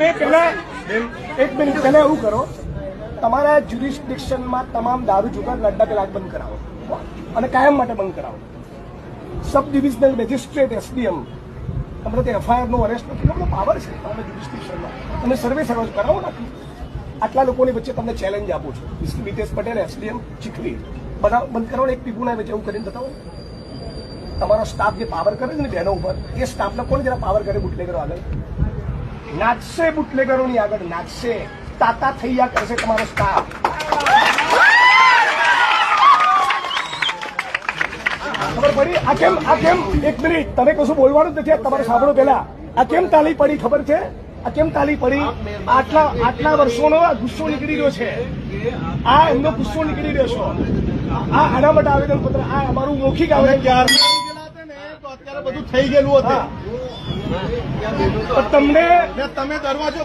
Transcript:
તમે પહેલા એક મિનિટ પહેલા એવું કરો, તમારા જ્યુરિસ્ડિક્શનમાં તમામ દારૂ જુગાર લડ્ડા કલાક બંધ કરાવો અને કાયમ માટે બંધ કરાવો. સબ ડિવિઝનલ મેજિસ્ટ્રેટ એસડીએમ તમને તે એફઆઈઆર નો અરેસ્ટ કેટલો બધો પાવર છે તમારા જ્યુરિસ્ડિક્શનમાં. તમે સર્વે કરાવો નાખી. આટલા લોકોની વચ્ચે તમને ચેલેન્જ આપું છું. મિતેશ પટેલ એસડીએમ ચીખલી બંધ કરો ને એક પીપુના વચ્ચે એવું કરીને બતાવો. તમારો સ્ટાફ જે પાવર કરે છે ને બહેનો ઉપર, એ સ્ટાફને કોણ જરા પાવર કરે બુટલેગરો આગળ નાચશે, બુટલેગરોની આગળ નાચશે, તાતા થઈ ગયા કરશે તમારો સ્ટાફ. ખબર પડી આ કેમ એક મિનિટ તમે કશું બોલવાનું જ નથી. તમારે સાંભળો પેલા આ કેમ તાલી પડી ખબર છે? આ કેમ તાલી પડી? આટલા વર્ષોનો આ ગુસ્સો નીકળી રહ્યો છે, આ એમનો ગુસ્સો નીકળી રહ્યો છે. આ આના માટે આવેદન પત્ર, આ અમારું મૌખિક આવેદન અત્યારે બધું થઈ ગયેલું હતું. તમને તમે દરવાજો